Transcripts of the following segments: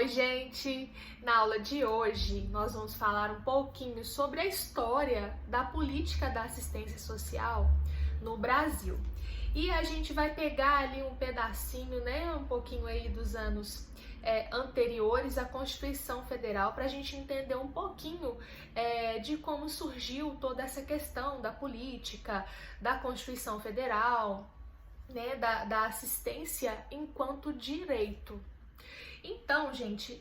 Oi, gente! Na aula de hoje nós vamos falar um pouquinho sobre a história da política da assistência social no Brasil. E a gente vai pegar ali um pedacinho, né, um pouquinho aí dos anos anteriores à Constituição Federal para a gente entender um pouquinho de como surgiu toda essa questão da política, da Constituição Federal, né, da assistência enquanto direito. Então, gente,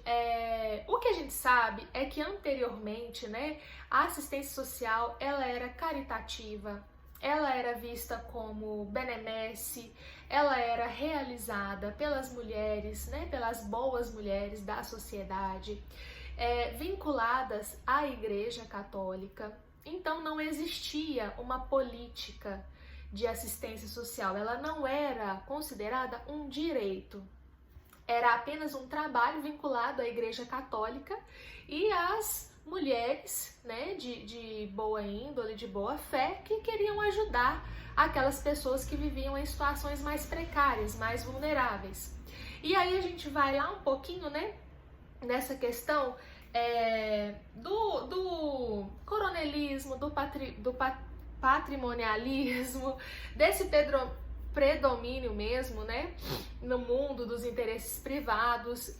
o que a gente sabe é que anteriormente, né, a assistência social ela era caritativa, ela era vista como benemesse, ela era realizada pelas mulheres, né, pelas boas mulheres da sociedade, vinculadas à Igreja Católica. Então, não existia uma política de assistência social, ela não era considerada um direito. Era apenas um trabalho vinculado à Igreja Católica e às mulheres, né, de boa índole, de boa fé, que queriam ajudar aquelas pessoas que viviam em situações mais precárias, mais vulneráveis. E aí a gente vai lá um pouquinho, né, nessa questão do coronelismo, do patrimonialismo, desse predomínio mesmo, né, no mundo dos interesses privados.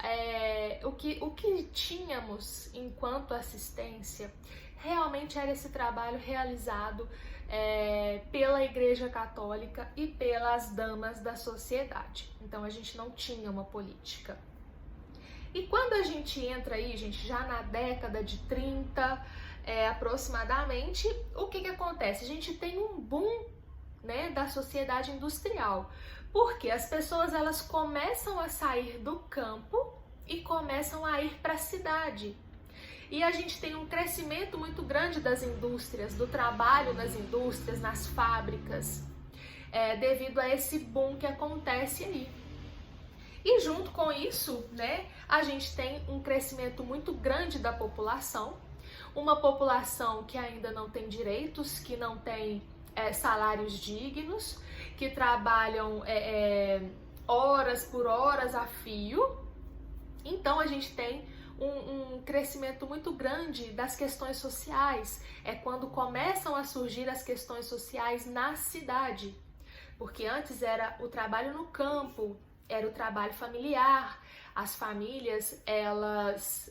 O que tínhamos enquanto assistência realmente era esse trabalho realizado pela Igreja Católica e pelas damas da sociedade. Então a gente não tinha uma política. E quando a gente entra aí, gente, já na década de 30, aproximadamente, o que acontece? A gente tem um boom, né, da sociedade industrial, porque as pessoas elas começam a sair do campo e começam a ir para a cidade. E a gente tem um crescimento muito grande das indústrias, do trabalho nas indústrias, nas fábricas, devido a esse boom que acontece aí. E junto com isso, né, a gente tem um crescimento muito grande da população, uma população que ainda não tem direitos, que não tem salários dignos, que trabalham horas por horas a fio. Então a gente tem um crescimento muito grande das questões sociais. É quando começam a surgir as questões sociais na cidade, porque antes era o trabalho no campo, era o trabalho familiar. As famílias, elas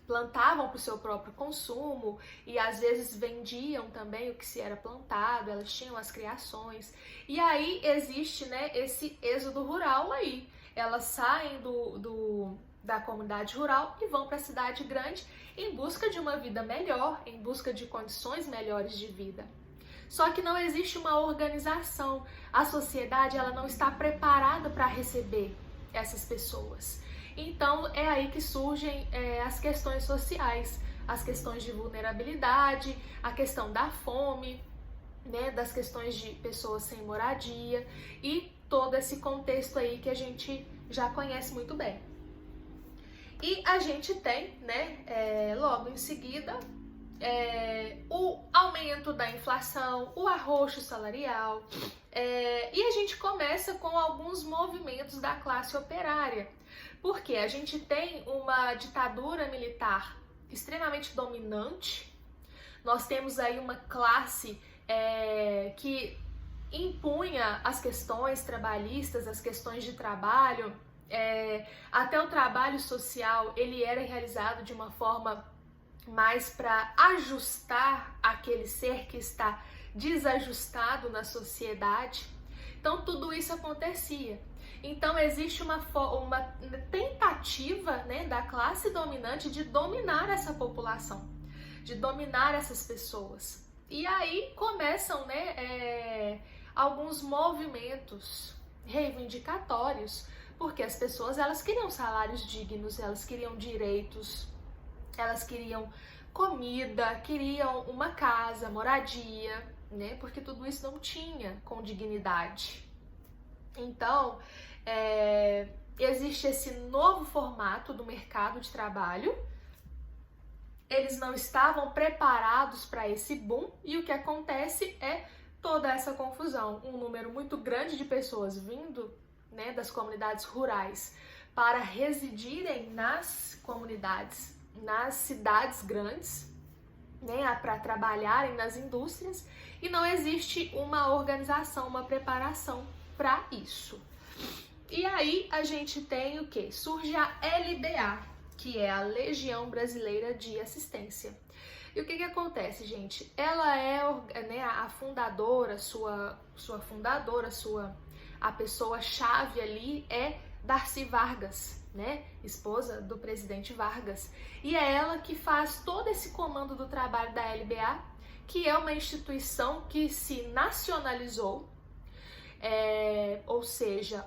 plantavam para o seu próprio consumo e às vezes vendiam também o que se era plantado, elas tinham as criações. E aí existe, né, esse êxodo rural aí. Elas saem da comunidade rural e vão para a cidade grande em busca de uma vida melhor, em busca de condições melhores de vida. Só que não existe uma organização. A sociedade ela não está preparada para receber essas pessoas. Então é aí que surgem as questões sociais, as questões de vulnerabilidade, a questão da fome, né, das questões de pessoas sem moradia e todo esse contexto aí que a gente já conhece muito bem. E a gente tem, né, logo em seguida, o aumento da inflação, o arroxo salarial, e a gente começa com alguns movimentos da classe operária, porque a gente tem uma ditadura militar extremamente dominante. Nós temos aí uma classe que impunha as questões trabalhistas, as questões de trabalho, até o trabalho social ele era realizado de uma forma mais para ajustar aquele ser que está desajustado na sociedade. Então tudo isso acontecia. Então existe uma tentativa, né, da classe dominante de dominar essa população, de dominar essas pessoas. E aí começam, né, alguns movimentos reivindicatórios, porque as pessoas elas queriam salários dignos, elas queriam direitos, elas queriam comida, queriam uma casa, moradia, né? Porque tudo isso não tinha com dignidade. Então, existe esse novo formato do mercado de trabalho. Eles não estavam preparados para esse boom e o que acontece é toda essa confusão. Um número muito grande de pessoas vindo, né, das comunidades rurais para residirem nas comunidades, nas cidades grandes, né, para trabalharem nas indústrias, e não existe uma organização, uma preparação para isso. E aí a gente tem o que? Surge a LBA, que é a Legião Brasileira de Assistência. E o que acontece, gente? Ela é, né, a fundadora, a pessoa-chave ali é Darcy Vargas, né? Esposa do presidente Vargas. E é ela que faz todo esse comando do trabalho da LBA, que é uma instituição que se nacionalizou, ou seja,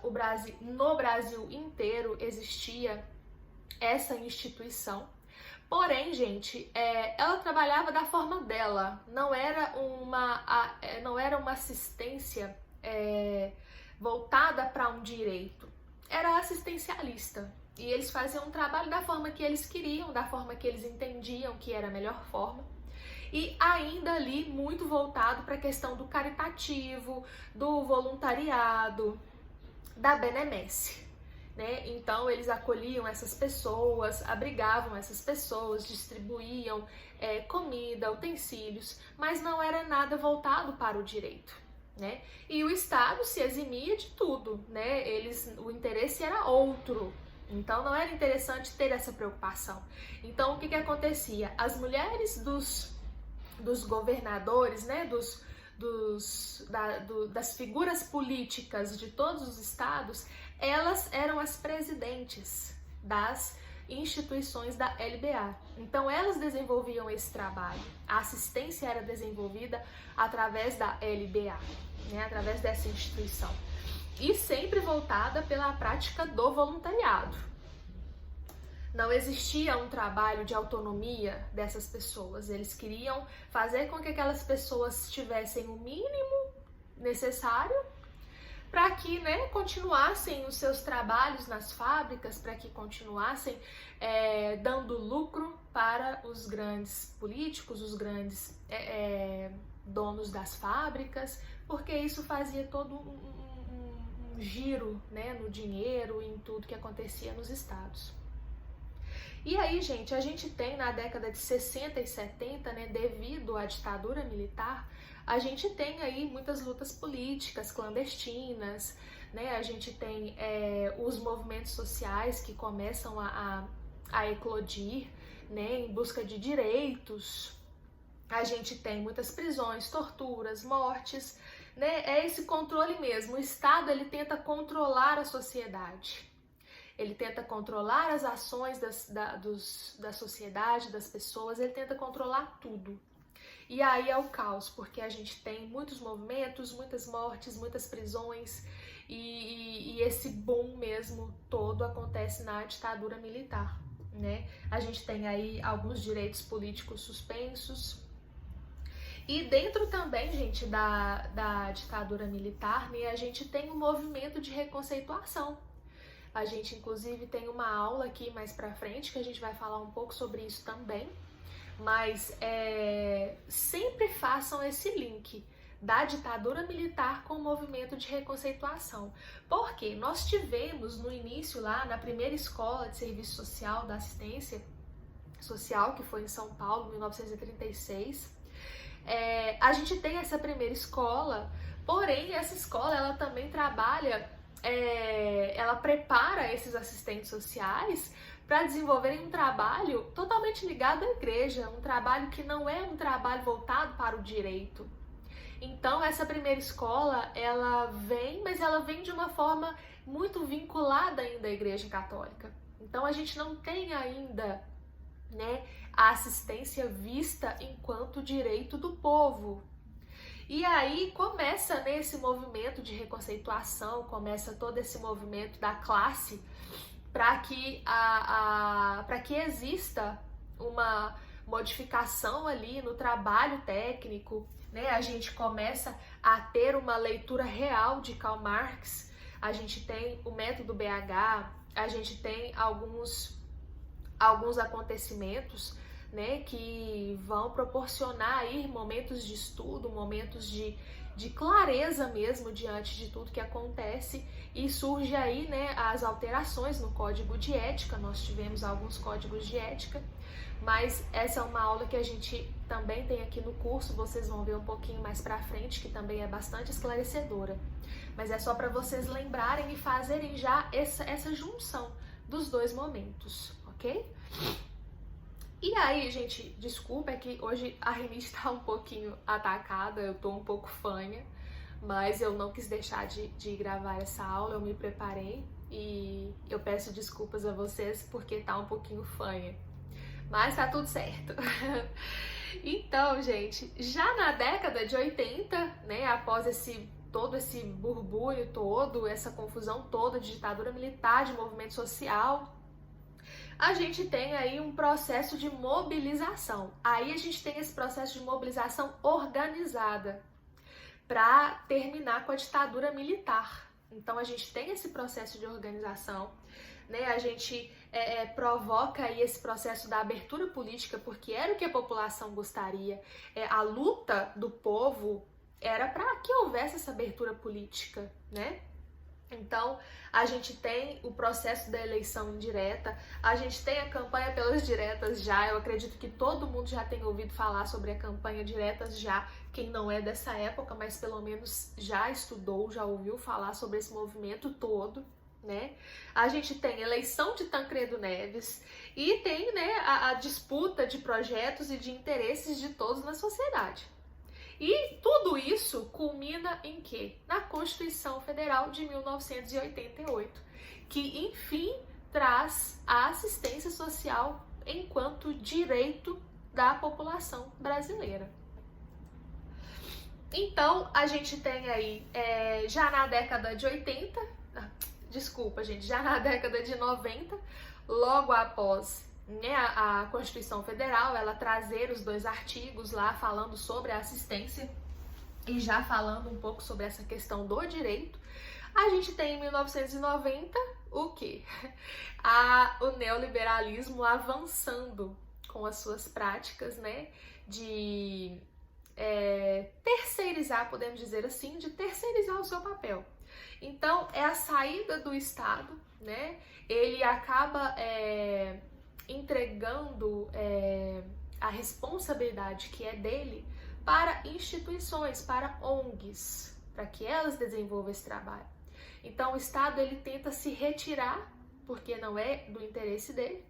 no Brasil inteiro existia essa instituição. Porém, gente, ela trabalhava da forma dela, não era uma assistência voltada para um direito, era assistencialista. E eles faziam um trabalho da forma que eles queriam, da forma que eles entendiam que era a melhor forma. E ainda ali muito voltado para a questão do caritativo, do voluntariado, da benemércia, né? Então eles acolhiam essas pessoas, abrigavam essas pessoas, distribuíam comida, utensílios, mas não era nada voltado para o direito, né? E o Estado se eximia de tudo, né? O interesse era outro. Então não era interessante ter essa preocupação. Então o que acontecia? As mulheres dos governadores, né, das figuras políticas de todos os estados, elas eram as presidentes das instituições da LBA. Então elas desenvolviam esse trabalho. A assistência era desenvolvida através da LBA, né, através dessa instituição. E sempre voltada pela prática do voluntariado. Não existia um trabalho de autonomia dessas pessoas. Eles queriam fazer com que aquelas pessoas tivessem o mínimo necessário para que, né, continuassem os seus trabalhos nas fábricas, para que continuassem dando lucro para os grandes políticos, os grandes donos das fábricas, porque isso fazia todo um giro, né, no dinheiro e em tudo que acontecia nos estados. E aí, gente, a gente tem na década de 60 e 70, né, devido à ditadura militar, a gente tem aí muitas lutas políticas clandestinas, né, a gente tem os movimentos sociais que começam a eclodir, né, em busca de direitos, a gente tem muitas prisões, torturas, mortes, né, é esse controle mesmo, o Estado ele tenta controlar a sociedade. Ele tenta controlar as ações da sociedade, das pessoas, ele tenta controlar tudo. E aí é o caos, porque a gente tem muitos movimentos, muitas mortes, muitas prisões, e esse boom mesmo todo acontece na ditadura militar, né? A gente tem aí alguns direitos políticos suspensos. E dentro também, gente, da ditadura militar, né, a gente tem um movimento de reconceituação. A gente, inclusive, tem uma aula aqui mais pra frente que a gente vai falar um pouco sobre isso também. Mas sempre façam esse link da ditadura militar com o movimento de reconceituação. Porque nós tivemos no início lá, na primeira escola de serviço social da assistência social, que foi em São Paulo, em 1936. A gente tem essa primeira escola, porém essa escola ela também trabalha... ela prepara esses assistentes sociais para desenvolverem um trabalho totalmente ligado à igreja, um trabalho que não é um trabalho voltado para o direito. Então essa primeira escola, ela vem, mas ela vem de uma forma muito vinculada ainda à Igreja Católica. Então a gente não tem ainda, né, a assistência vista enquanto direito do povo. E aí começa nesse movimento de reconceituação, começa todo esse movimento da classe para que exista uma modificação ali no trabalho técnico, né? A gente começa a ter uma leitura real de Karl Marx, a gente tem o método BH, a gente tem alguns acontecimentos, né, que vão proporcionar aí momentos de estudo, momentos de de clareza mesmo diante de tudo que acontece, e surge aí, né, as alterações no código de ética. Nós tivemos alguns códigos de ética, mas essa é uma aula que a gente também tem aqui no curso, vocês vão ver um pouquinho mais pra frente, que também é bastante esclarecedora. Mas é só para vocês lembrarem e fazerem já essa junção dos dois momentos, ok? E aí, gente, desculpa, é que hoje a rinite tá um pouquinho atacada, eu tô um pouco fanha, mas eu não quis deixar de gravar essa aula, eu me preparei e eu peço desculpas a vocês porque tá um pouquinho fanha, mas tá tudo certo. Então, gente, já na década de 80, né, após todo esse burbúrio todo, essa confusão toda de ditadura militar, de movimento social, a gente tem aí um processo de mobilização. Aí a gente tem esse processo de mobilização organizada para terminar com a ditadura militar. Então a gente tem esse processo de organização, né? A gente provoca aí esse processo da abertura política, porque era o que a população gostaria. A luta do povo era para que houvesse essa abertura política, né? Então, a gente tem o processo da eleição indireta, a gente tem a campanha pelas diretas já, eu acredito que todo mundo já tem ouvido falar sobre a campanha diretas já, quem não é dessa época, mas pelo menos já estudou, já ouviu falar sobre esse movimento todo, né? A gente tem eleição de Tancredo Neves e tem, né, a disputa de projetos e de interesses de todos na sociedade. E tudo isso culmina em quê? Na Constituição Federal de 1988, que, enfim, traz a assistência social enquanto direito da população brasileira. Então, a gente tem aí, já na década de 80, desculpa, gente, já na década de 90, logo após, né, a Constituição Federal, ela trazer os 2 artigos lá falando sobre a assistência e já falando um pouco sobre essa questão do direito, a gente tem em 1990 o quê? O neoliberalismo avançando com as suas práticas, né, de terceirizar, podemos dizer assim, de terceirizar o seu papel. Então, é a saída do Estado, né, ele acaba entregando a responsabilidade que é dele para instituições, para ONGs, para que elas desenvolvam esse trabalho. Então o Estado ele tenta se retirar, porque não é do interesse dele,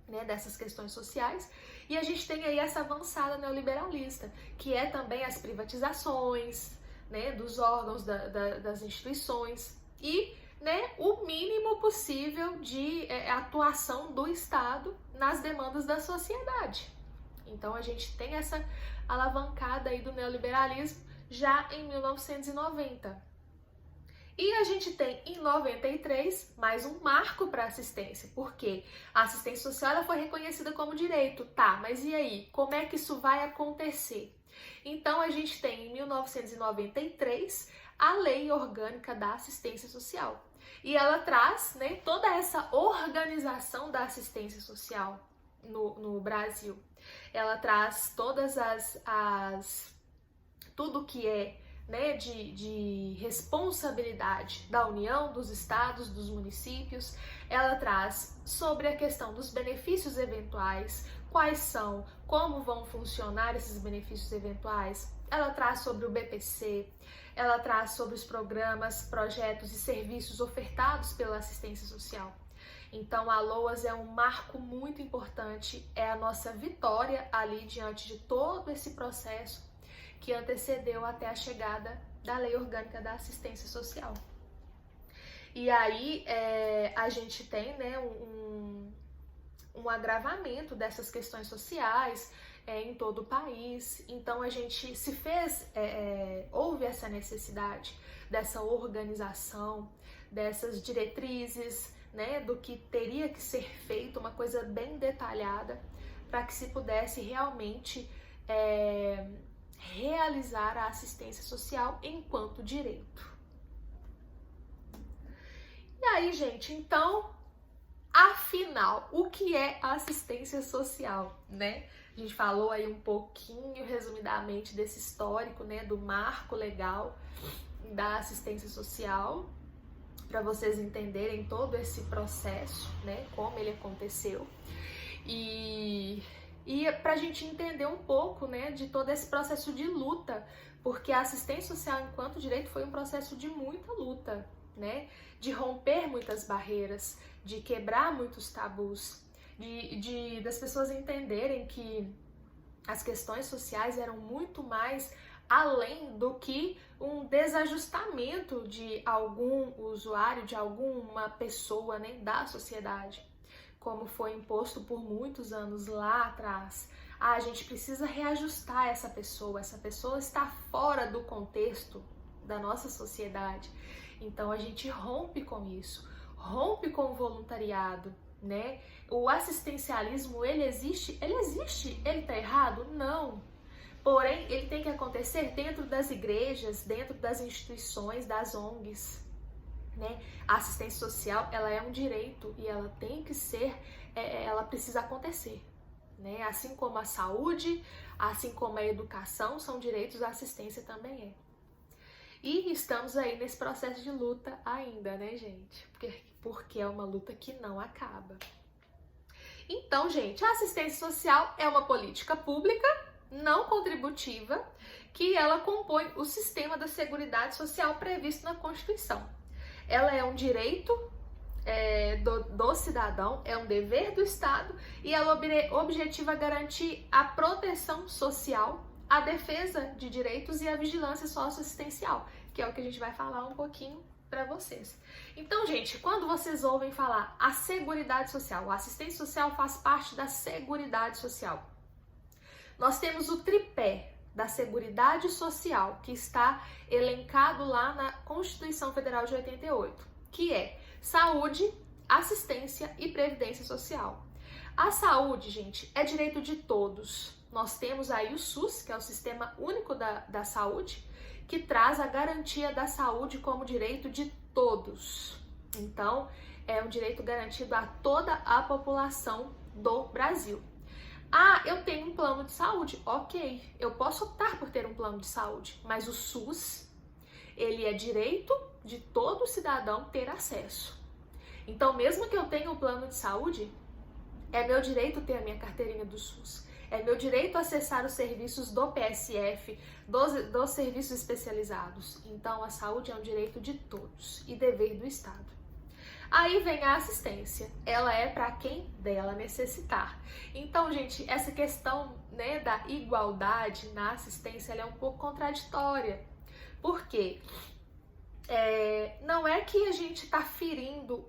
né, dessas questões sociais, e a gente tem aí essa avançada neoliberalista, que é também as privatizações, né, dos órgãos das instituições e, né, o mínimo possível de atuação do Estado nas demandas da sociedade. Então a gente tem essa alavancada aí do neoliberalismo já em 1990. E a gente tem em 93 mais um marco para assistência, porque a assistência social ela foi reconhecida como direito, tá? Mas e aí, como é que isso vai acontecer? Então a gente tem em 1993 a Lei Orgânica da Assistência Social. E ela traz, né, toda essa organização da assistência social no Brasil. Ela traz todas tudo que é, né, de responsabilidade da União, dos estados, dos municípios. Ela traz sobre a questão dos benefícios eventuais, quais são, como vão funcionar esses benefícios eventuais. Ela traz sobre o BPC, ela traz sobre os programas, projetos e serviços ofertados pela assistência social. Então a LOAS é um marco muito importante, é a nossa vitória ali diante de todo esse processo que antecedeu até a chegada da Lei Orgânica da Assistência Social. E aí a gente tem, né, um agravamento dessas questões sociais em todo o país. Então a gente houve essa necessidade dessa organização, dessas diretrizes, né, do que teria que ser feito, uma coisa bem detalhada, para que se pudesse realmente realizar a assistência social enquanto direito. E aí, gente, então, afinal, o que é a assistência social, né? A gente falou aí um pouquinho, resumidamente, desse histórico, né, do marco legal da assistência social, para vocês entenderem todo esse processo, né, como ele aconteceu. E para a gente entender um pouco, né, de todo esse processo de luta, porque a assistência social enquanto direito foi um processo de muita luta, né, de romper muitas barreiras, de quebrar muitos tabus, das pessoas entenderem que as questões sociais eram muito mais além do que um desajustamento de algum usuário, de alguma pessoa, né, da sociedade, como foi imposto por muitos anos lá atrás. A gente precisa reajustar essa pessoa está fora do contexto da nossa sociedade. Então a gente rompe com isso, rompe com o voluntariado, né? O assistencialismo, ele existe, ele tá errado? Não. Porém, ele tem que acontecer dentro das igrejas, dentro das instituições, das ONGs, né? A assistência social, ela é um direito e ela tem que ser, ela precisa acontecer, né? Assim como a saúde, assim como a educação são direitos, a assistência também é. E estamos aí nesse processo de luta ainda, né, gente? Porque é uma luta que não acaba. Então, gente, a assistência social é uma política pública não contributiva que ela compõe o sistema da Seguridade Social previsto na Constituição. Ela é um direito do cidadão, é um dever do Estado e ela objetiva garantir a proteção social, a defesa de direitos e a vigilância socioassistencial, que é o que a gente vai falar um pouquinho para vocês. Então, gente, quando vocês ouvem falar a Seguridade Social, a assistência social faz parte da Seguridade Social. Nós temos o tripé da Seguridade Social, que está elencado lá na Constituição Federal de 88, que é saúde, assistência e previdência social. A saúde, gente, é direito de todos. Nós temos aí o SUS, que é o Sistema Único da Saúde, que traz a garantia da saúde como direito de todos. Então, é um direito garantido a toda a população do Brasil. Ah, eu tenho um plano de saúde. Ok, eu posso optar por ter um plano de saúde, mas o SUS, ele é direito de todo cidadão ter acesso. Então, mesmo que eu tenha um plano de saúde, é meu direito ter a minha carteirinha do SUS. É meu direito acessar os serviços do PSF, dos serviços especializados. Então, a saúde é um direito de todos e dever do Estado. Aí vem a assistência. Ela é para quem dela necessitar. Então, gente, essa questão, né, da igualdade na assistência, ela é um pouco contraditória. Por quê? Não é que a gente está ferindo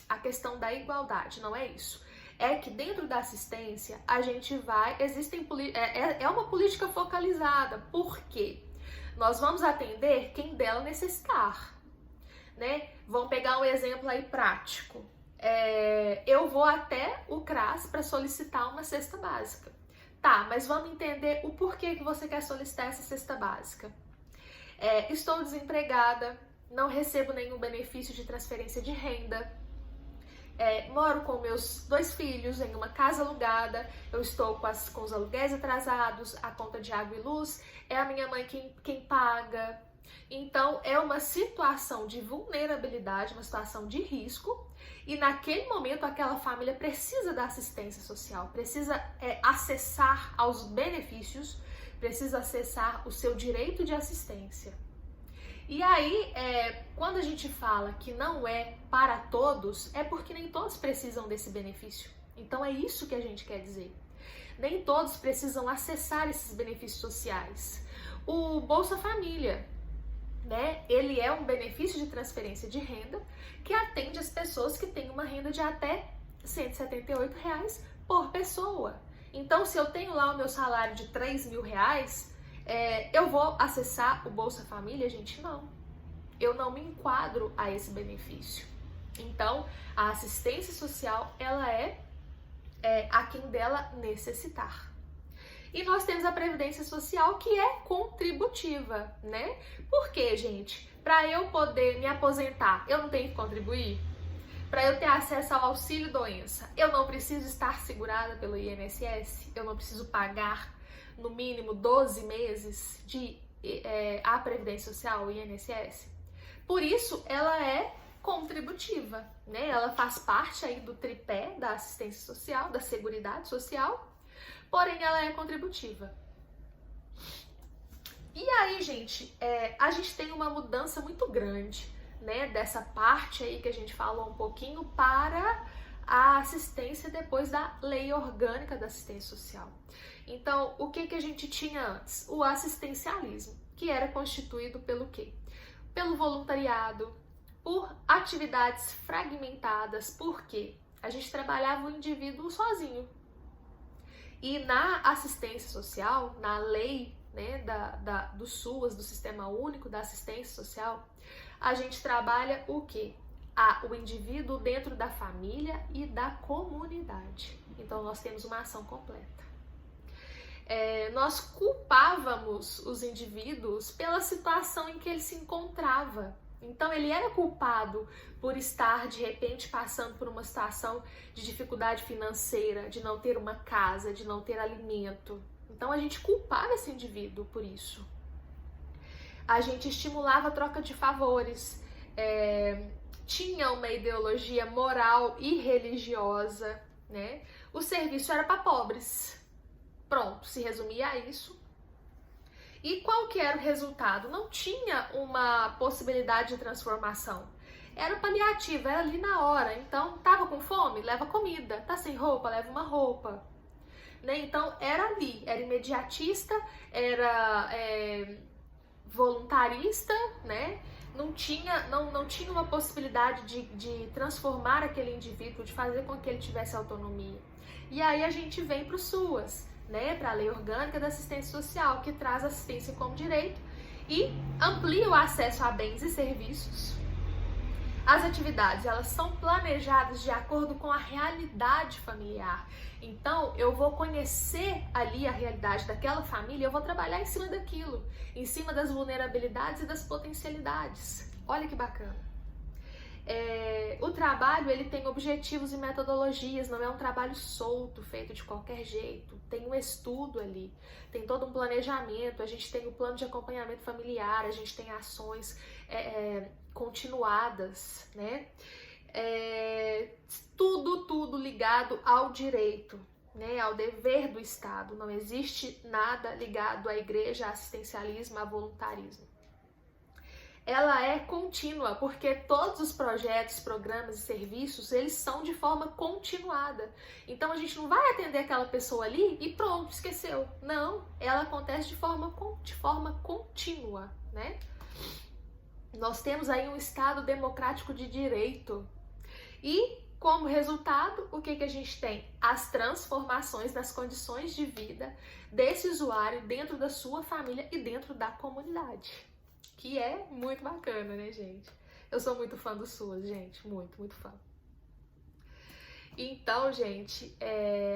a questão da igualdade, não é isso. É que dentro da assistência a gente é uma política focalizada. Por quê? Nós vamos atender quem dela necessitar, né? Vamos pegar um exemplo aí prático. Eu vou até o CRAS para solicitar uma cesta básica. Tá, mas vamos entender o porquê que você quer solicitar essa cesta básica. Estou desempregada, não recebo nenhum benefício de transferência de renda. Moro com meus 2 filhos em uma casa alugada, eu estou com os aluguéis atrasados, a conta de água e luz, é a minha mãe quem paga. Então, é uma situação de vulnerabilidade, uma situação de risco, e naquele momento aquela família precisa da assistência social, precisa acessar aos benefícios, precisa acessar o seu direito de assistência. E aí, quando a gente fala que não é para todos, é porque nem todos precisam desse benefício. Então é isso que a gente quer dizer. Nem todos precisam acessar esses benefícios sociais. O Bolsa Família, né? Ele é um benefício de transferência de renda que atende as pessoas que têm uma renda de até R$ 178 por pessoa. Então, se eu tenho lá o meu salário de R$3.000, eu vou acessar o Bolsa Família? Gente, não. Eu não me enquadro a esse benefício. Então, a assistência social, ela é a quem dela necessitar. E nós temos a Previdência Social, que é contributiva, né? Por quê, gente? Para eu poder me aposentar, eu não tenho que contribuir? Para eu ter acesso ao auxílio doença, eu não preciso estar segurada pelo INSS? Eu não preciso pagar no mínimo 12 meses de a Previdência Social, o INSS? Por isso, ela é contributiva, né? Ela faz parte aí do tripé da assistência social, da Seguridade Social, porém ela é contributiva. E aí, gente, a gente tem uma mudança muito grande, né, dessa parte aí que a gente falou um pouquinho para a assistência depois da Lei Orgânica da Assistência Social. Então, o que a gente tinha antes? O assistencialismo, que era constituído pelo quê? Pelo voluntariado, por atividades fragmentadas, porque a gente trabalhava o indivíduo sozinho. E na assistência social, na lei, né, do SUAS, do Sistema Único da Assistência Social, a gente trabalha o quê? O indivíduo dentro da família e da comunidade. Então, nós temos uma ação completa. Nós culpávamos os indivíduos pela situação em que ele se encontrava. Então, ele era culpado por estar, de repente, passando por uma situação de dificuldade financeira, de não ter uma casa, de não ter alimento. Então, a gente culpava esse indivíduo por isso. A gente estimulava a troca de favores, tinha uma ideologia moral e religiosa, né? O serviço era para pobres. Pronto, se resumia a isso. E qual que era o resultado? Não tinha uma possibilidade de transformação. Era paliativo, era ali na hora. Então, tava com fome? Leva comida. Tá sem roupa? Leva uma roupa. Né? Então, era ali. Era imediatista, era voluntarista, né? Não tinha uma possibilidade de transformar aquele indivíduo, de fazer com que ele tivesse autonomia. E aí a gente vem para o SUAS, né, para a Lei Orgânica da Assistência Social, que traz assistência como direito e amplia o acesso a bens e serviços. As atividades, elas são planejadas de acordo com a realidade familiar. Então, eu vou conhecer ali a realidade daquela família, eu vou trabalhar em cima daquilo, em cima das vulnerabilidades e das potencialidades. Olha que bacana. O trabalho, ele tem objetivos e metodologias, não é um trabalho solto, feito de qualquer jeito. Tem um estudo ali, tem todo um planejamento, a gente tem o plano de acompanhamento familiar, a gente tem ações continuadas, né? Tudo ligado ao direito, né? Ao dever do Estado. Não existe nada ligado à igreja, a assistencialismo, a voluntarismo. Ela é contínua, porque todos os projetos, programas e serviços, eles são de forma continuada. Então, a gente não vai atender aquela pessoa ali e pronto, esqueceu. Não, ela acontece de forma contínua, né? Nós temos aí um Estado democrático de direito. E, como resultado, o que a gente tem? As transformações das condições de vida desse usuário dentro da sua família e dentro da comunidade. Que é muito bacana, né, gente? Eu sou muito fã do SUAS, gente. Muito fã. Então, gente,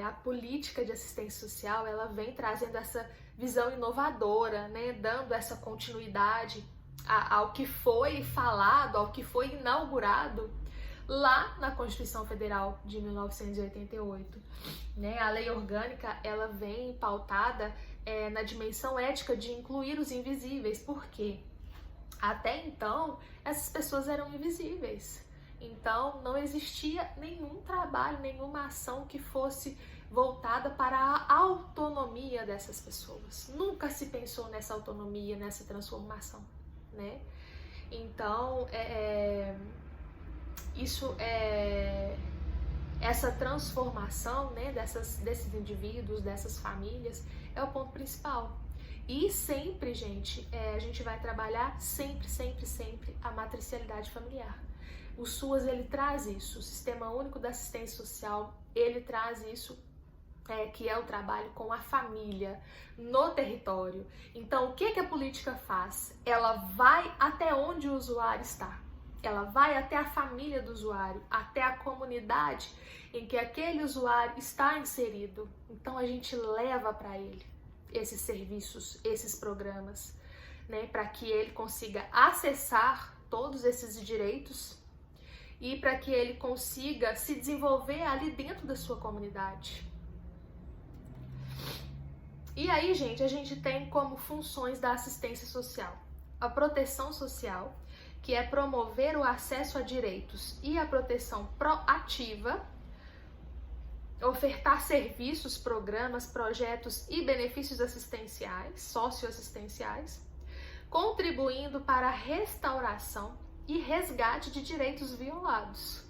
a política de assistência social, ela vem trazendo essa visão inovadora, né? Dando essa continuidade ao que foi falado, ao que foi inaugurado lá na Constituição Federal de 1988. Né? A lei orgânica, ela vem pautada na dimensão ética de incluir os invisíveis. Por quê? Até então, essas pessoas eram invisíveis. Então, não existia nenhum trabalho, nenhuma ação que fosse voltada para a autonomia dessas pessoas. Nunca se pensou nessa autonomia, nessa transformação, né? Então, essa transformação, né, desses indivíduos, dessas famílias, é o ponto principal. E sempre, gente, a gente vai trabalhar sempre a matricialidade familiar. O SUAS, ele traz isso, o Sistema Único da Assistência Social, ele traz isso, que é o trabalho com a família no território. Então, o que a política faz? Ela vai até onde o usuário está. Ela vai até a família do usuário, até a comunidade em que aquele usuário está inserido. Então, a gente leva para ele esses serviços, esses programas, né, para que ele consiga acessar todos esses direitos e para que ele consiga se desenvolver ali dentro da sua comunidade. E aí, gente, a gente tem como funções da assistência social a proteção social, que é promover o acesso a direitos e a proteção proativa, ofertar serviços, programas, projetos e benefícios assistenciais, socioassistenciais, contribuindo para a restauração e resgate de direitos violados.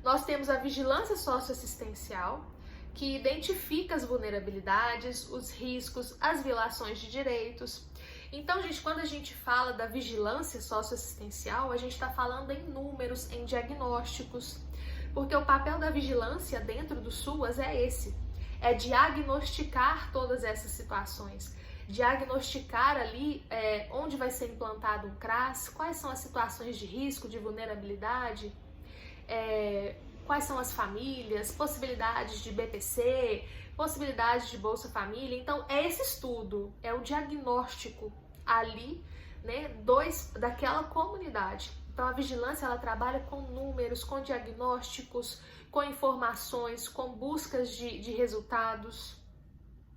Nós temos a vigilância socioassistencial, que identifica as vulnerabilidades, os riscos, as violações de direitos. Então, gente, quando a gente fala da vigilância socioassistencial, a gente está falando em números, em diagnósticos, porque o papel da vigilância dentro do SUAS é esse, é diagnosticar todas essas situações, diagnosticar ali onde vai ser implantado um CRAS, quais são as situações de risco, de vulnerabilidade, quais são as famílias, possibilidades de BPC, possibilidades de Bolsa Família. Então, é esse estudo, é o diagnóstico ali, né, daquela comunidade. Então, a vigilância, ela trabalha com números, com diagnósticos, com informações, com buscas de resultados,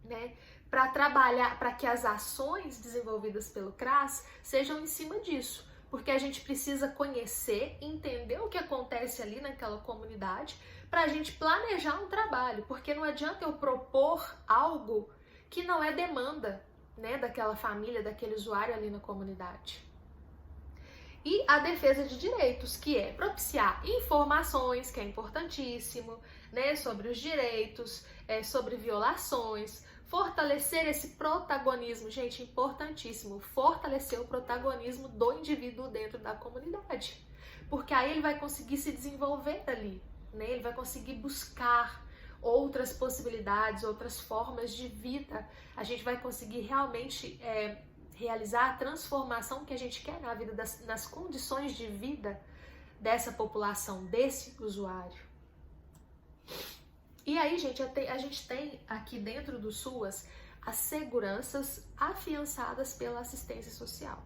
né, para trabalhar, para que as ações desenvolvidas pelo CRAS sejam em cima disso. Porque a gente precisa conhecer, entender o que acontece ali naquela comunidade para a gente planejar um trabalho, porque não adianta eu propor algo que não é demanda, né, daquela família, daquele usuário ali na comunidade. E a defesa de direitos, que é propiciar informações, que é importantíssimo, né, sobre os direitos, sobre violações, fortalecer esse protagonismo, gente, importantíssimo, fortalecer o protagonismo do indivíduo dentro da comunidade, porque aí ele vai conseguir se desenvolver ali, né? Ele vai conseguir buscar outras possibilidades, outras formas de vida, a gente vai conseguir realmente realizar a transformação que a gente quer na vida, nas condições de vida dessa população, desse usuário. E aí, gente, a gente tem aqui dentro do SUAS as seguranças afiançadas pela assistência social.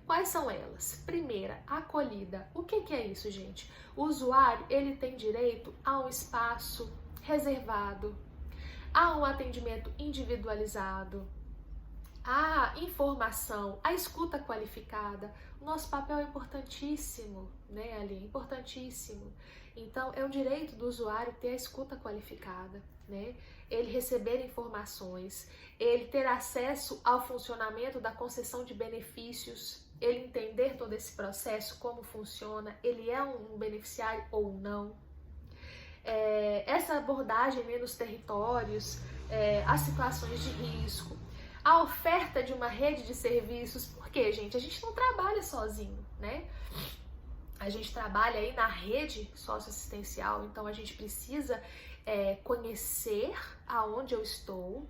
Quais são elas? Primeira, acolhida. O que é isso, gente? O usuário, ele tem direito a um espaço reservado, a um atendimento individualizado, a informação, a escuta qualificada. O nosso papel é importantíssimo, né, ali, importantíssimo. Então, é um direito do usuário ter a escuta qualificada, né? Ele receber informações, ele ter acesso ao funcionamento da concessão de benefícios, ele entender todo esse processo, como funciona, ele é um beneficiário ou não. Essa abordagem, né, nos territórios, as situações de risco, a oferta de uma rede de serviços, porque, gente, a gente não trabalha sozinho, né? A gente trabalha aí na rede socioassistencial, então a gente precisa conhecer aonde eu estou,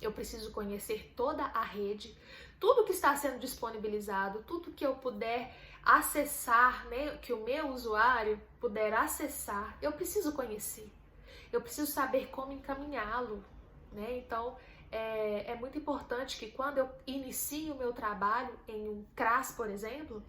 eu preciso conhecer toda a rede, tudo que está sendo disponibilizado, tudo que eu puder acessar, né, que o meu usuário puder acessar, eu preciso conhecer, eu preciso saber como encaminhá-lo, né? Então, é muito importante que quando eu inicio o meu trabalho em um CRAS, por exemplo,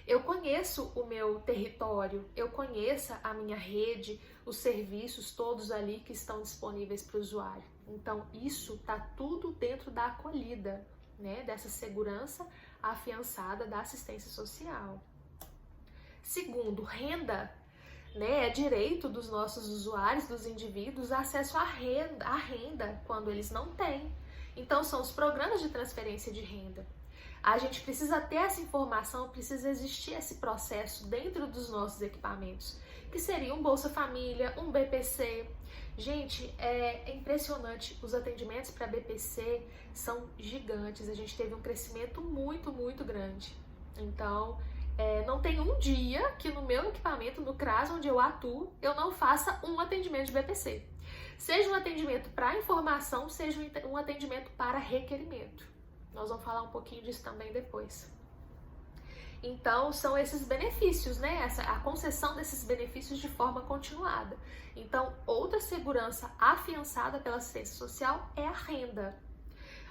eu conheço o meu território, eu conheça a minha rede, os serviços todos ali que estão disponíveis para o usuário. Então, isso está tudo dentro da acolhida, né, dessa segurança afiançada da assistência social. Segundo, renda, né, é direito dos nossos usuários, dos indivíduos, acesso à renda quando eles não têm. Então, são os programas de transferência de renda. A gente precisa ter essa informação, precisa existir esse processo dentro dos nossos equipamentos, que seria um Bolsa Família, um BPC. Gente, é impressionante, os atendimentos para BPC são gigantes, a gente teve um crescimento muito, muito grande. Então, não tem um dia que no meu equipamento, no CRAS onde eu atuo, eu não faça um atendimento de BPC. Seja um atendimento para informação, seja um atendimento para requerimento. Nós vamos falar um pouquinho disso também depois. Então, são esses benefícios, né? A concessão desses benefícios de forma continuada. Então, outra segurança afiançada pela assistência social é a renda.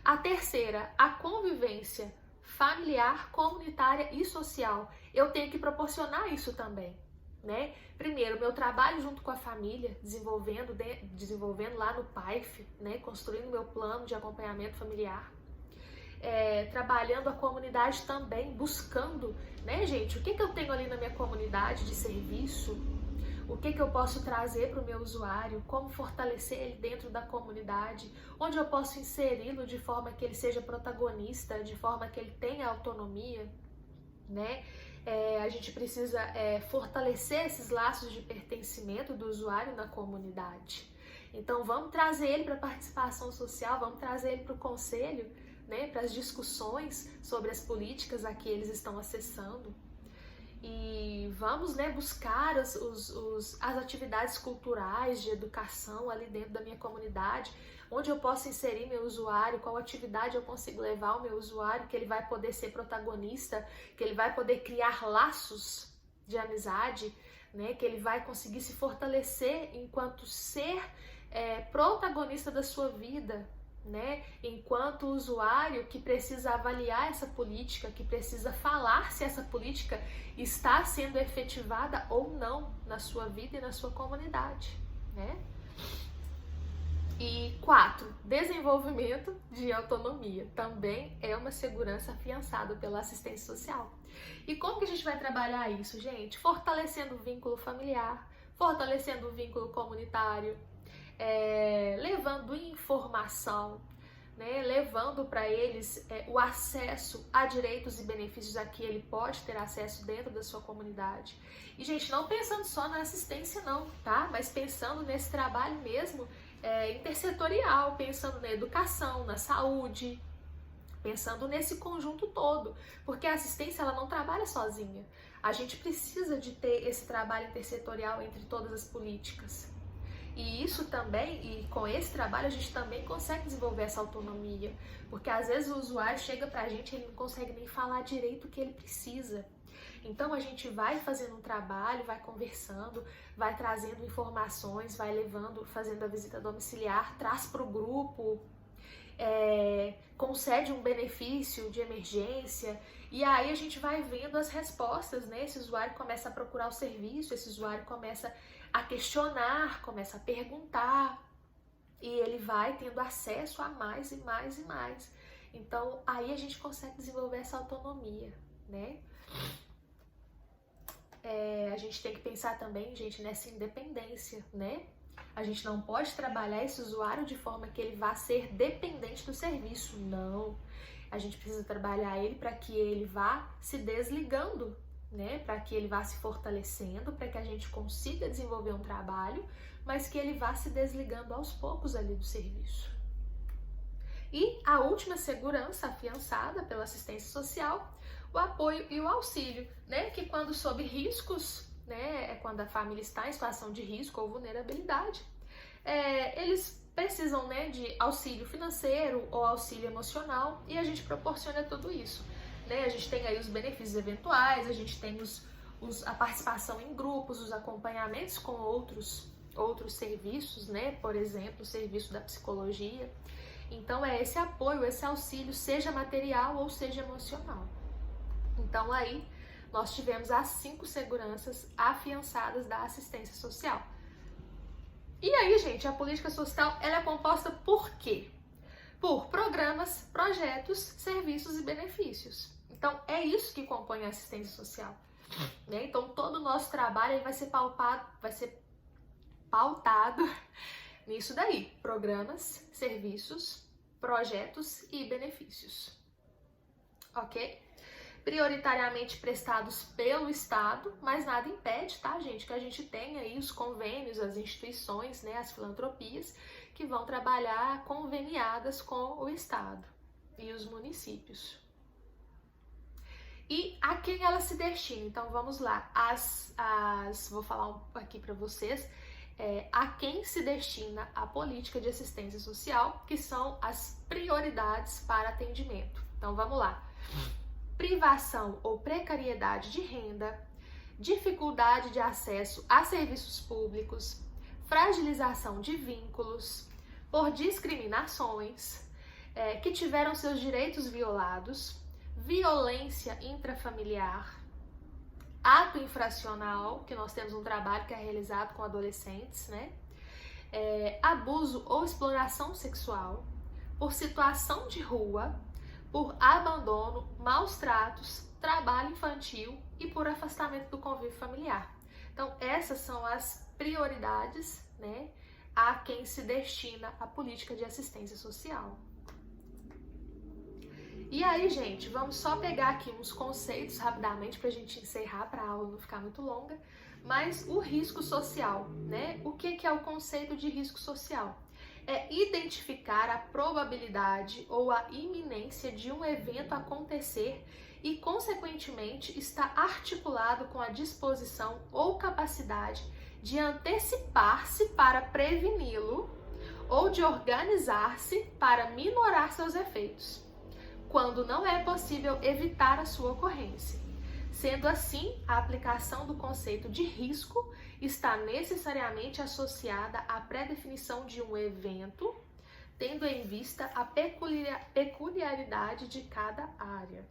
A terceira, a convivência familiar, comunitária e social. Eu tenho que proporcionar isso também, né? Primeiro, meu trabalho junto com a família, desenvolvendo lá no PAIF, né? Construindo meu plano de acompanhamento familiar. Trabalhando a comunidade também, buscando, né, gente, o que eu tenho ali na minha comunidade de serviço, o que eu posso trazer para o meu usuário, como fortalecer ele dentro da comunidade, onde eu posso inseri-lo de forma que ele seja protagonista, de forma que ele tenha autonomia, né? A gente precisa fortalecer esses laços de pertencimento do usuário na comunidade. Então vamos trazer ele para a participação social, vamos trazer ele para o conselho, né, para as discussões sobre as políticas a que eles estão acessando. E vamos, né, buscar as atividades culturais de educação ali dentro da minha comunidade, onde eu posso inserir meu usuário, qual atividade eu consigo levar o meu usuário, que ele vai poder ser protagonista, que ele vai poder criar laços de amizade, né, que ele vai conseguir se fortalecer enquanto ser protagonista da sua vida, né? Enquanto usuário que precisa avaliar essa política, que precisa falar se essa política está sendo efetivada ou não na sua vida e na sua comunidade, né? E 4, desenvolvimento de autonomia. Também é uma segurança afiançada pela assistência social. E como que a gente vai trabalhar isso, gente? Fortalecendo o vínculo familiar, fortalecendo o vínculo comunitário, levando informação, né, levando para eles o acesso a direitos e benefícios a que ele pode ter acesso dentro da sua comunidade. E, gente, não pensando só na assistência não, tá? Mas pensando nesse trabalho mesmo intersetorial, pensando na educação, na saúde, pensando nesse conjunto todo, porque a assistência ela não trabalha sozinha. A gente precisa de ter esse trabalho intersetorial entre todas as políticas. E isso também, e com esse trabalho a gente também consegue desenvolver essa autonomia, porque às vezes o usuário chega pra gente e ele não consegue nem falar direito o que ele precisa. Então a gente vai fazendo um trabalho, vai conversando, vai trazendo informações, vai levando, fazendo a visita domiciliar, traz para o grupo, concede um benefício de emergência, e aí a gente vai vendo as respostas, né? Esse usuário começa a procurar o serviço, esse usuário começa a questionar, começa a perguntar, e ele vai tendo acesso a mais e mais e mais. Então, aí a gente consegue desenvolver essa autonomia, né? A gente tem que pensar também, gente, nessa independência, né? A gente não pode trabalhar esse usuário de forma que ele vá ser dependente do serviço, não. A gente precisa trabalhar ele para que ele vá se desligando, né? Para que ele vá se fortalecendo, para que a gente consiga desenvolver um trabalho, mas que ele vá se desligando aos poucos ali do serviço. E a última segurança afiançada pela assistência social, o apoio e o auxílio, né? Que quando sob riscos, né? Quando a família está em situação de risco ou vulnerabilidade, eles precisam, né, de auxílio financeiro ou auxílio emocional, e a gente proporciona tudo isso, né? A gente tem aí os benefícios eventuais, a gente tem a participação em grupos, os acompanhamentos com outros serviços, né? Por exemplo, o serviço da psicologia. Então esse apoio, esse auxílio, seja material ou seja emocional. Então aí nós tivemos as 5 seguranças afiançadas da assistência social. E aí, gente, a política social ela é composta por quê? Por programas, projetos, serviços e benefícios. Então é isso que compõe a assistência social, né? Então todo o nosso trabalho ele vai ser pautado nisso daí: programas, serviços, projetos e benefícios, ok? Prioritariamente prestados pelo Estado, mas nada impede, tá, gente, que a gente tenha aí os convênios, as instituições, né, as filantropias, que vão trabalhar conveniadas com o Estado e os municípios. E a quem ela se destina? Então vamos lá, vou falar aqui para vocês a quem se destina a política de assistência social, que são as prioridades para atendimento. Então vamos lá. Privação ou precariedade de renda, dificuldade de acesso a serviços públicos, fragilização de vínculos, por discriminações, que tiveram seus direitos violados, violência intrafamiliar, ato infracional, que nós temos um trabalho que é realizado com adolescentes, né? Abuso ou exploração sexual, por situação de rua, por abandono, maus tratos, trabalho infantil e por afastamento do convívio familiar. Então, essas são as prioridades, né, a quem se destina a política de assistência social. E aí, gente, vamos só pegar aqui uns conceitos rapidamente para a gente encerrar, para a aula não ficar muito longa. Mas o risco social, né? O que é o conceito de risco social? É identificar a probabilidade ou a iminência de um evento acontecer e, consequentemente, está articulado com a disposição ou capacidade de antecipar-se para preveni-lo ou de organizar-se para minorar seus efeitos, quando não é possível evitar a sua ocorrência. Sendo assim, a aplicação do conceito de risco está necessariamente associada à pré-definição de um evento, tendo em vista a peculiaridade de cada área.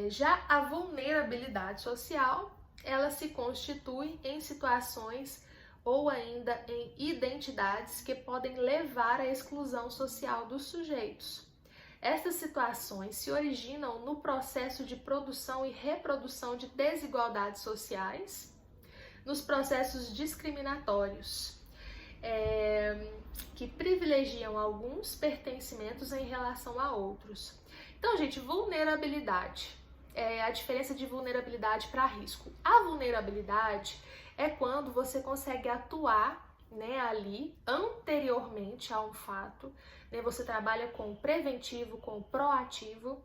Já a vulnerabilidade social, ela se constitui em situações ou ainda em identidades que podem levar à exclusão social dos sujeitos. Estas situações se originam no processo de produção e reprodução de desigualdades sociais, nos processos discriminatórios, que privilegiam alguns pertencimentos em relação a outros. Então, gente, vulnerabilidade. A diferença de vulnerabilidade para risco. A vulnerabilidade é quando você consegue atuar, né, ali anteriormente a um fato, né, você trabalha com o preventivo, com o proativo.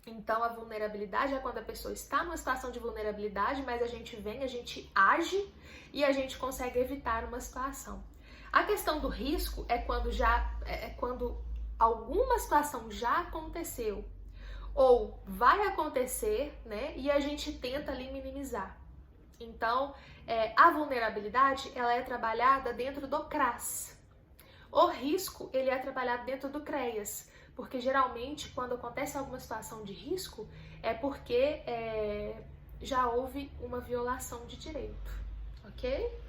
Então a vulnerabilidade é quando a pessoa está numa situação de vulnerabilidade, mas a gente age e a gente consegue evitar uma situação. A questão do risco é quando alguma situação já aconteceu ou vai acontecer, né, e a gente tenta ali minimizar. Então, a vulnerabilidade, ela é trabalhada dentro do CRAS. O risco, ele é trabalhado dentro do CREAS, porque geralmente, quando acontece alguma situação de risco, é porque já houve uma violação de direito, ok?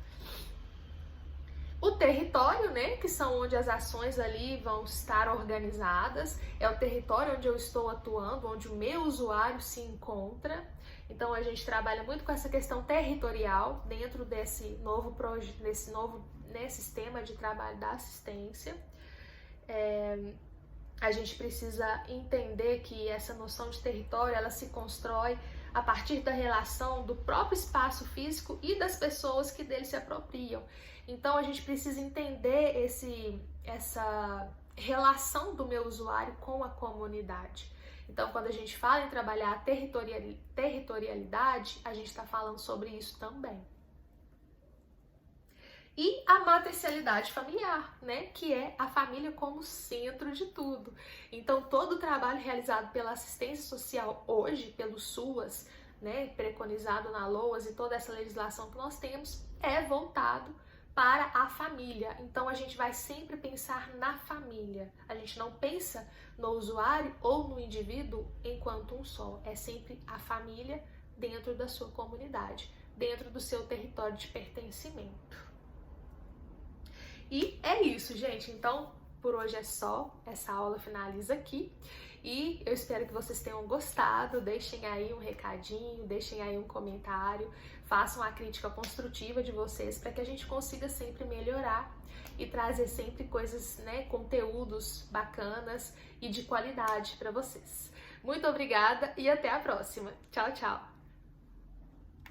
O território, né, que são onde as ações ali vão estar organizadas, é o território onde eu estou atuando, onde o meu usuário se encontra. Então a gente trabalha muito com essa questão territorial dentro desse novo sistema de trabalho da assistência. A gente precisa entender que essa noção de território, ela se constrói a partir da relação do próprio espaço físico e das pessoas que dele se apropriam. Então a gente precisa entender essa relação do meu usuário com a comunidade. Então, quando a gente fala em trabalhar a territorialidade, a gente está falando sobre isso também. E a matricialidade familiar, né? Que é a família como centro de tudo. Então, todo o trabalho realizado pela assistência social hoje, pelo SUAS, né, preconizado na LOAS e toda essa legislação que nós temos, é voltado para a família. Então a gente vai sempre pensar na família. A gente não pensa no usuário ou no indivíduo enquanto um só. É sempre a família dentro da sua comunidade, dentro do seu território de pertencimento. E é isso, gente. Então, por hoje é só. Essa aula finaliza aqui. E eu espero que vocês tenham gostado. Deixem aí um recadinho, deixem aí um comentário, façam a crítica construtiva de vocês para que a gente consiga sempre melhorar e trazer sempre coisas, né, conteúdos bacanas e de qualidade para vocês. Muito obrigada e até a próxima. Tchau, tchau!